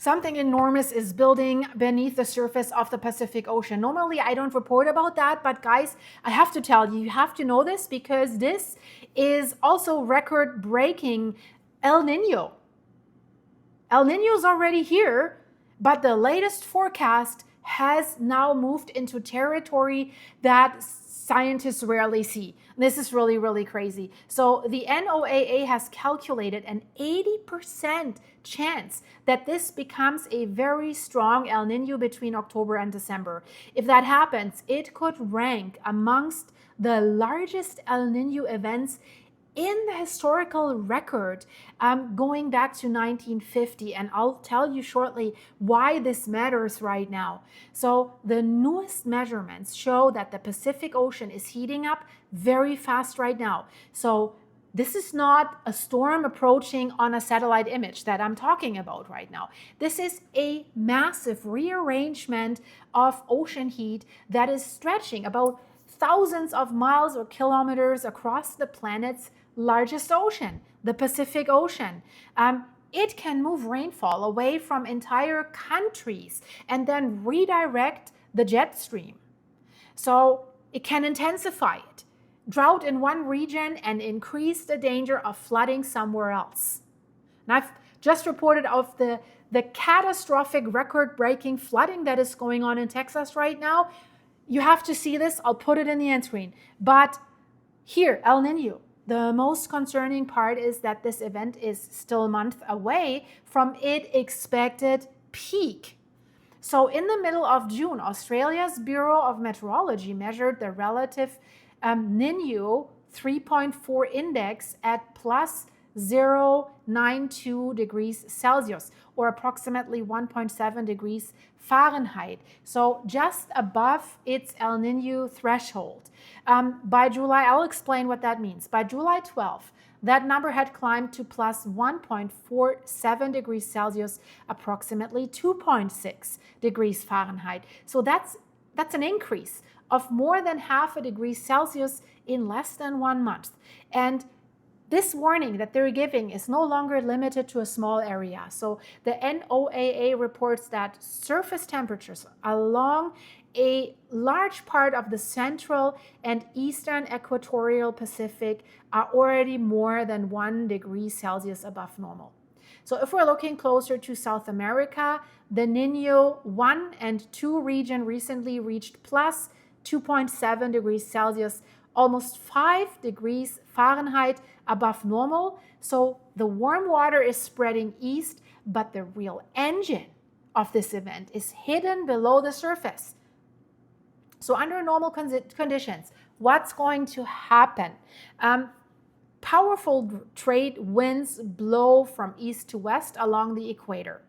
Something enormous is building beneath the surface of the Pacific Ocean. Normally, I don't report about that, but guys, I have to tell you, you have to know this because this is also record-breaking El Nino. El Nino is already here, but the latest forecast has now moved into territory that scientists rarely see. This is really, really crazy. So the NOAA has calculated an 80% chance that this becomes a very strong El Nino between October and December. If that happens, it could rank amongst the largest El Nino events in the historical record going back to 1950. And I'll tell you shortly why this matters right now. So the newest measurements show that the Pacific Ocean is heating up very fast right now. So this is not a storm approaching on a satellite image that I'm talking about right now. This is a massive rearrangement of ocean heat that is stretching about thousands of miles or kilometers across the planet's largest ocean, the Pacific Ocean. It can move rainfall away from entire countries and then redirect the jet stream. So it can intensify it, drought in one region, and increase the danger of flooding somewhere else. And I've just reported of the catastrophic record-breaking flooding that is going on in Texas right now. You have to see this. I'll put it in the end screen. But here, El Nino. The most concerning part is that this event is still a month away from its expected peak. So in the middle of June, Australia's Bureau of Meteorology measured the relative Nino 3.4 index at plus 0.92 degrees Celsius, or approximately 1.7 degrees Fahrenheit. So just above its El Nino threshold. By July, I'll explain what that means. By July 12th, that number had climbed to plus 1.47 degrees Celsius, approximately 2.6 degrees Fahrenheit. So that's an increase of more than half a degree Celsius in less than 1 month. And this warning that they're giving is no longer limited to a small area. So the NOAA reports that surface temperatures along a large part of the central and eastern equatorial Pacific are already more than 1 degree Celsius above normal. So if we're looking closer to South America, the Nino 1 and 2 region recently reached plus 2.7 degrees Celsius, almost 5 degrees Fahrenheit above normal. So the warm water is spreading east, but the real engine of this event is hidden below the surface. So under normal conditions, what's going to happen? Powerful trade winds blow from east to west along the equator.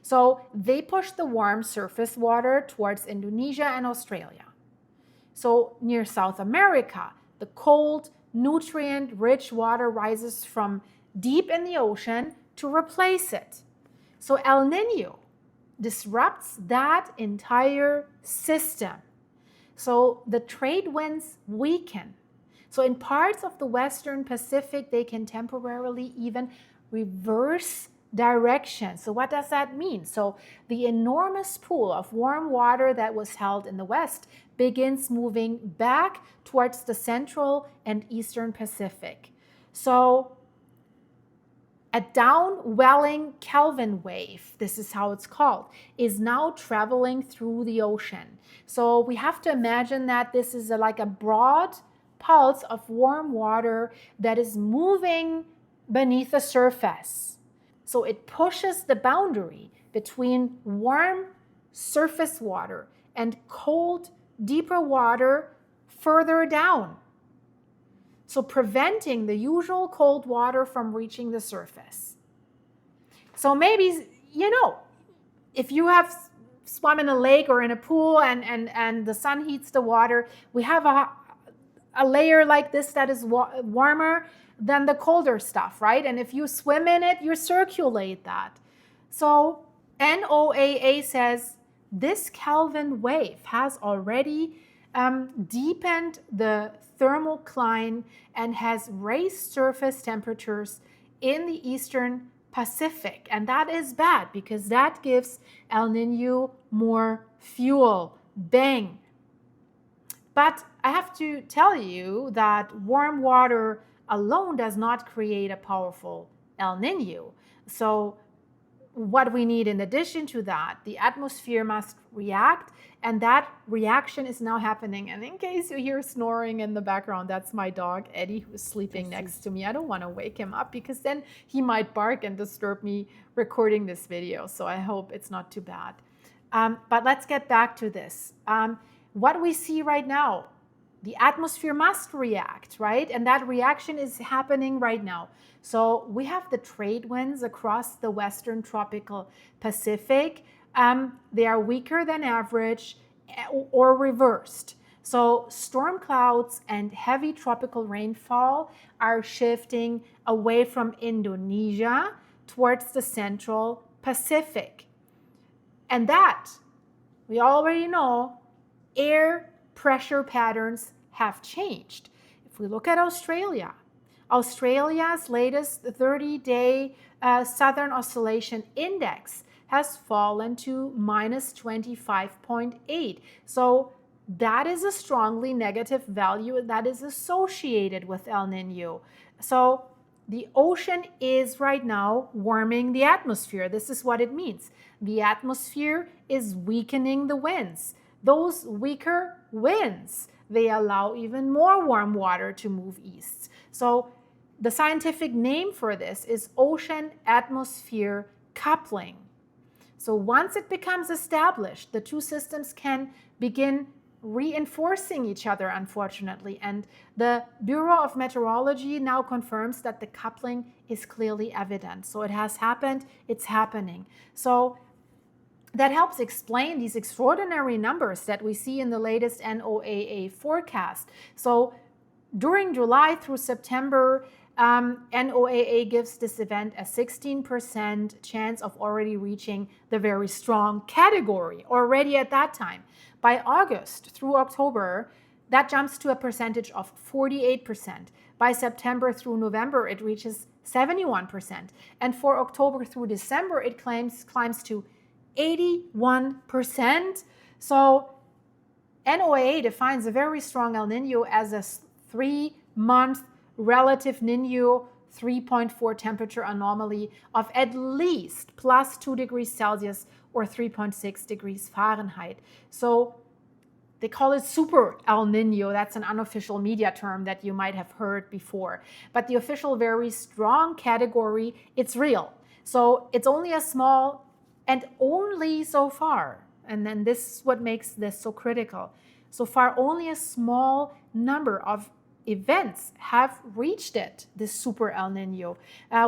So they push the warm surface water towards Indonesia and Australia. So near South America, the cold, nutrient-rich water rises from deep in the ocean to replace it. So El Nino disrupts that entire system. So the trade winds weaken. So in parts of the Western Pacific, they can temporarily even reverse direction. So what does that mean? So the enormous pool of warm water that was held in the West begins moving back towards the Central and Eastern Pacific. So a downwelling Kelvin wave, this is how it's called, is now traveling through the ocean. So we have to imagine that this is like a broad pulse of warm water that is moving beneath the surface. So it pushes the boundary between warm surface water and cold, deeper water further down. So preventing the usual cold water from reaching the surface. So maybe, if you have swum in a lake or in a pool and the sun heats the water, we have a layer like this that is warmer than the colder stuff, right? And if you swim in it, you circulate that. So NOAA says this Kelvin wave has already deepened the thermocline and has raised surface temperatures in the eastern Pacific. And that is bad because that gives El Nino more fuel. Bang. But I have to tell you that warm water alone does not create a powerful El Nino. So what we need in addition to that, the atmosphere must react, and that reaction is now happening. And in case you hear snoring in the background, that's my dog Eddie, who's sleeping next to me. I don't want to wake him up because then he might bark and disturb me recording this video. So I hope it's not too bad. But let's get back to this. What we see right now, the atmosphere must react, right? And that reaction is happening right now. So we have the trade winds across the western tropical Pacific. They are weaker than average or reversed. So storm clouds and heavy tropical rainfall are shifting away from Indonesia towards the central Pacific. And that, we already know, air pressure patterns have changed. If we look at Australia, Australia's latest 30-day Southern Oscillation Index has fallen to minus 25.8. So that is a strongly negative value that is associated with El Nino. So the ocean is right now warming the atmosphere. This is what it means. The atmosphere is weakening the winds. Those weaker winds, they allow even more warm water to move east. So the scientific name for this is ocean-atmosphere coupling. So once it becomes established, the two systems can begin reinforcing each other, unfortunately. And the Bureau of Meteorology now confirms that the coupling is clearly evident. So it has happened, it's happening. So that helps explain these extraordinary numbers that we see in the latest NOAA forecast. So during July through September, NOAA gives this event a 16% chance of already reaching the very strong category already at that time. By August through October, that jumps to a percentage of 48%. By September through November, it reaches 71%. And for October through December, it climbs to 81%. So NOAA defines a very strong El Nino as a 3-month relative Nino 3.4 temperature anomaly of at least plus 2 degrees Celsius or 3.6 degrees Fahrenheit. So they call it Super El Nino. That's an unofficial media term that you might have heard before. But the official very strong category, it's real. So it's only a small and only so far, and then this is what makes this so critical. So far, only a small number of events have reached it, this Super El Nino.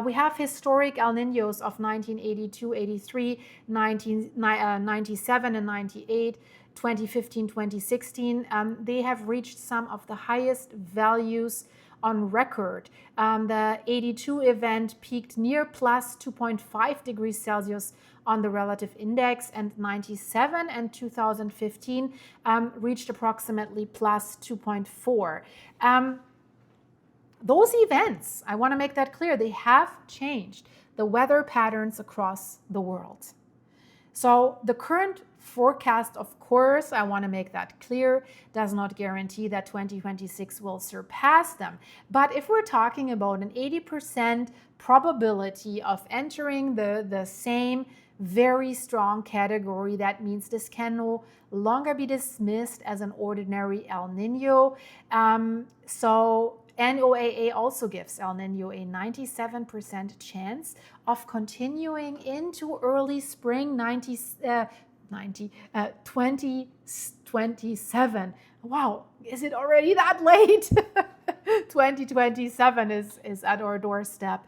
We have historic El Ninos of 1982, 83, 1997 and 98, 2015, 2016. They have reached some of the highest values on record. The 82 event peaked near plus 2.5 degrees Celsius on the relative index, and 97 and 2015 reached approximately plus 2.4. Those events, I want to make that clear, they have changed the weather patterns across the world. So the current forecast, of course, I want to make that clear, does not guarantee that 2026 will surpass them. But if we're talking about an 80% probability of entering the same very strong category, that means this can no longer be dismissed as an ordinary El Nino. So NOAA also gives El Nino a 97% chance of continuing into early spring 2027. Wow, is it already that late? 2027 is at our doorstep.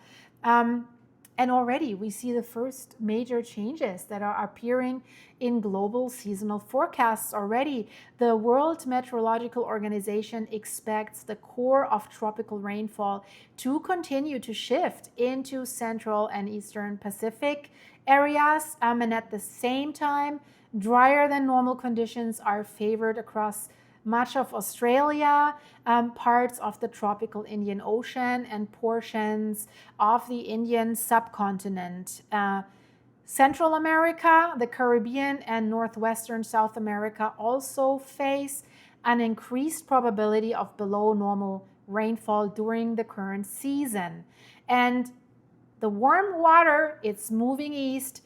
And already we see the first major changes that are appearing in global seasonal forecasts already. The World Meteorological Organization expects the core of tropical rainfall to continue to shift into central and eastern Pacific areas. And at the same time, drier than normal conditions are favored across much of Australia, parts of the tropical Indian Ocean, and portions of the Indian subcontinent. Central America, the Caribbean, and northwestern South America also face an increased probability of below normal rainfall during the current season. And the warm water, it's moving east.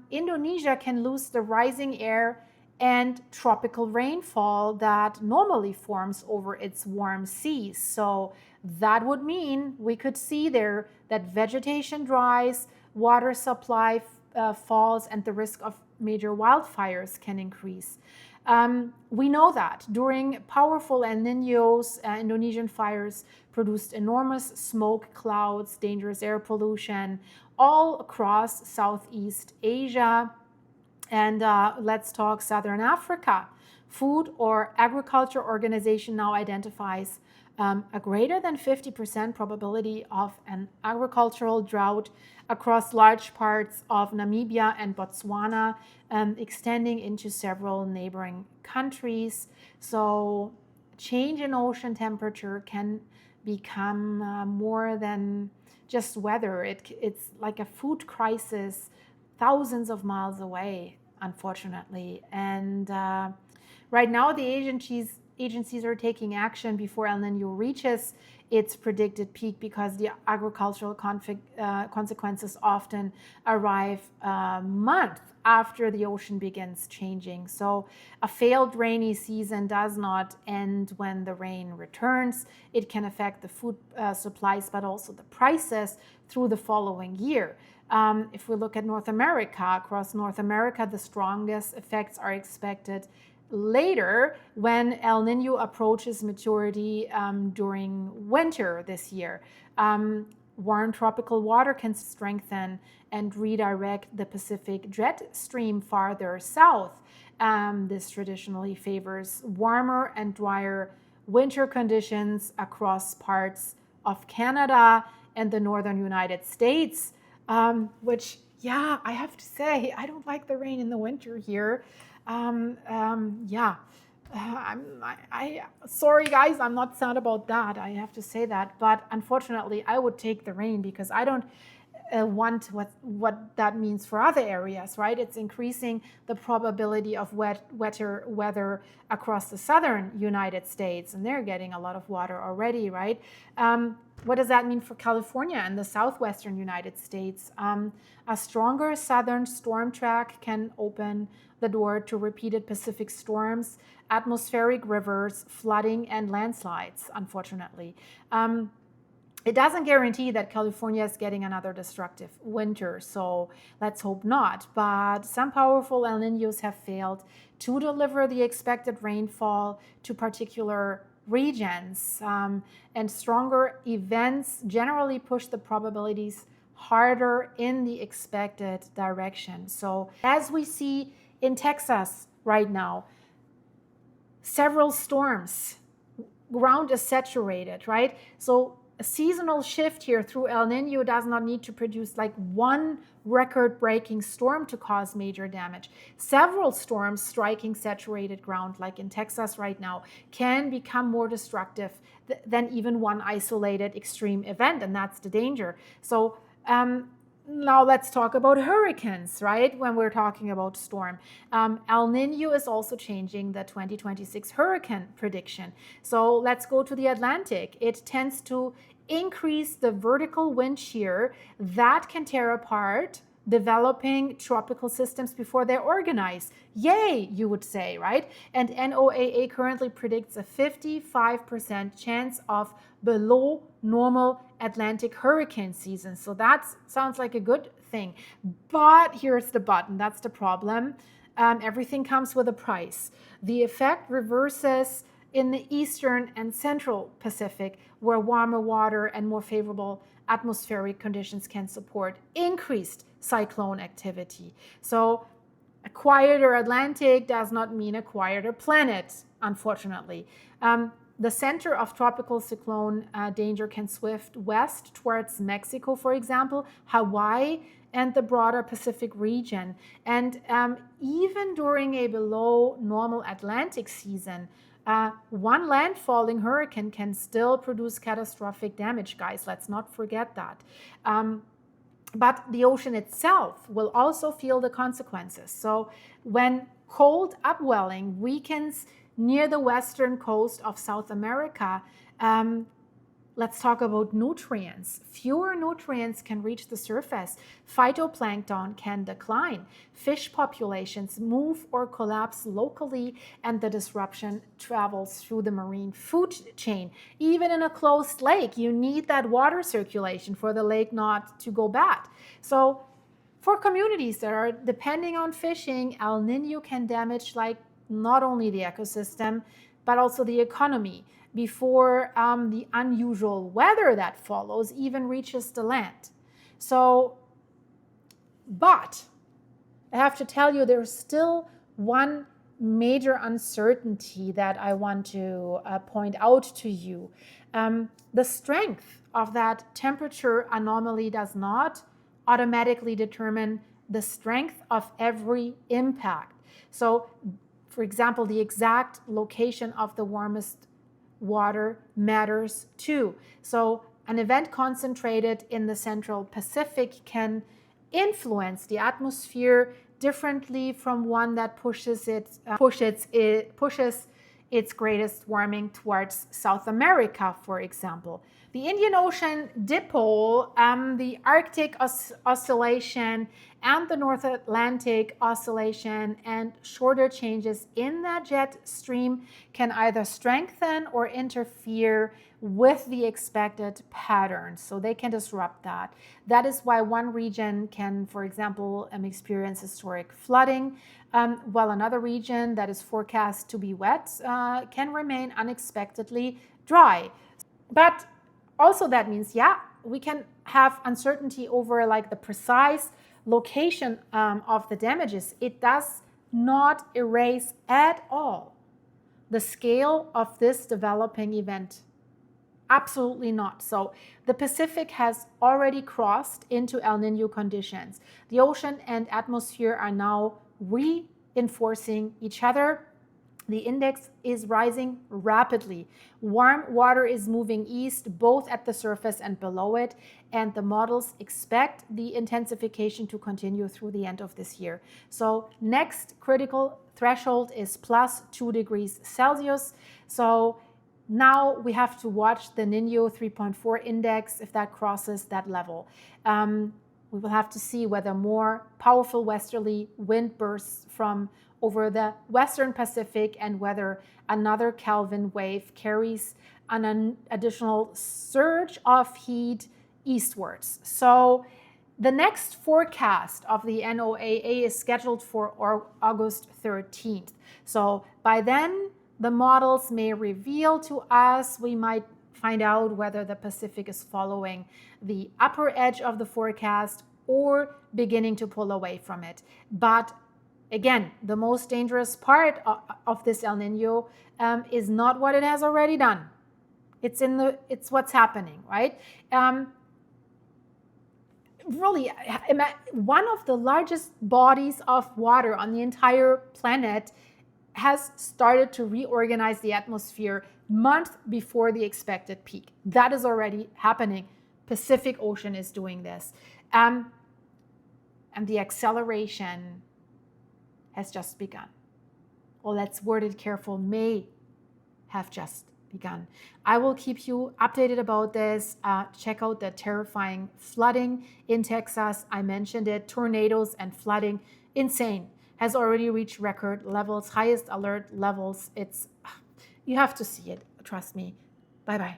Indonesia can lose the rising air and tropical rainfall that normally forms over its warm seas. So that would mean we could see there that vegetation dries, water supply falls, and the risk of major wildfires can increase. We know that during powerful El Niños, Indonesian fires produced enormous smoke clouds, dangerous air pollution all across Southeast Asia. And let's talk Southern Africa. Food or Agriculture Organization now identifies a greater than 50% probability of an agricultural drought across large parts of Namibia and Botswana, extending into several neighboring countries. So change in ocean temperature can become more than just weather. It's like a food crisis thousands of miles away, unfortunately. And right now, the agencies are taking action before El Nino reaches its predicted peak, because the agricultural consequences often arrive a month after the ocean begins changing. So a failed rainy season does not end when the rain returns. It can affect the food supplies, but also the prices through the following year. If we look at North America, across North America, the strongest effects are expected later when El Nino approaches maturity during winter this year. Warm tropical water can strengthen and redirect the Pacific jet stream farther south. This traditionally favors warmer and drier winter conditions across parts of Canada and the northern United States, which, yeah, I have to say, I don't like the rain in the winter here. Sorry guys, I'm not sad about that. I have to say that, but unfortunately, I would take the rain because I don't want what that means for other areas, right? It's increasing the probability of wetter weather across the southern United States, and they're getting a lot of water already, right? What does that mean for California and the southwestern United States? A stronger southern storm track can open the door to repeated Pacific storms, atmospheric rivers, flooding, and landslides, unfortunately. It doesn't guarantee that California is getting another destructive winter, so let's hope not. But some powerful El Niños have failed to deliver the expected rainfall to particular regions, and stronger events generally push the probabilities harder in the expected direction. So as we see in Texas right now, several storms, ground is saturated, right? So a seasonal shift here through El Nino does not need to produce like one record-breaking storm to cause major damage. Several storms striking saturated ground, like in Texas right now, can become more destructive than even one isolated extreme event, and that's the danger. So now let's talk about hurricanes, right? When we're talking about storm. El Nino is also changing the 2026 hurricane prediction. So let's go to the Atlantic. It tends to increase the vertical wind shear that can tear apart developing tropical systems before they're organized. Yay, you would say, right? And NOAA currently predicts a 55% chance of below normal Atlantic hurricane season. So that sounds like a good thing. But here's the but, and that's the problem. Everything comes with a price. The effect reverses in the eastern and central Pacific, where warmer water and more favorable atmospheric conditions can support increased cyclone activity. So a quieter Atlantic does not mean a quieter planet, unfortunately. The center of tropical cyclone danger can swift west towards Mexico, for example, Hawaii, and the broader Pacific region. And even during a below normal Atlantic season, One landfalling hurricane can still produce catastrophic damage, guys. Let's not forget that. But the ocean itself will also feel the consequences. So when cold upwelling weakens near the western coast of South America, let's talk about nutrients. Fewer nutrients can reach the surface. Phytoplankton can decline. Fish populations move or collapse locally, and the disruption travels through the marine food chain. Even in a closed lake, you need that water circulation for the lake not to go bad. So for communities that are depending on fishing, El Nino can damage like not only the ecosystem, but also the economy before the unusual weather that follows even reaches the land. So, but I have to tell you, there's still one major uncertainty that I want to point out to you. The strength of that temperature anomaly does not automatically determine the strength of every impact. So, for example, the exact location of the warmest water matters too. So an event concentrated in the Central Pacific can influence the atmosphere differently from one that pushes its greatest warming towards South America, for example. The Indian Ocean dipole, the Arctic oscillation, and the North Atlantic oscillation and shorter changes in that jet stream can either strengthen or interfere with the expected pattern. So they can disrupt that. That is why one region can, for example, experience historic flooding, while another region that is forecast to be wet can remain unexpectedly dry. But also that means, yeah, we can have uncertainty over like the precise location of the damages. It does not erase at all the scale of this developing event. Absolutely not. So the Pacific has already crossed into El Nino conditions. The ocean and atmosphere are now reinforcing each other. The index is rising rapidly. Warm water is moving east, both at the surface and below it, and the models expect the intensification to continue through the end of this year. So next critical threshold is plus 2 degrees Celsius. So now we have to watch the Nino 3.4 index if that crosses that level. We will have to see whether more powerful westerly wind bursts from over the western Pacific and whether another Kelvin wave carries an additional surge of heat eastwards. So the next forecast of the NOAA is scheduled for August 13th. So by then, the models may reveal to us, we might find out whether the Pacific is following the upper edge of the forecast or beginning to pull away from it. But again, the most dangerous part of this El Nino is not what it has already done. It's what's happening, right? Really, one of the largest bodies of water on the entire planet has started to reorganize the atmosphere months before the expected peak. That is already happening. Pacific Ocean is doing this. And the acceleration has just begun. Well, let's word it careful, may have just begun. I will keep you updated about this. Check out the terrifying flooding in Texas. I mentioned it, tornadoes and flooding, insane, has already reached record levels, highest alert levels. You have to see it, trust me. Bye-bye.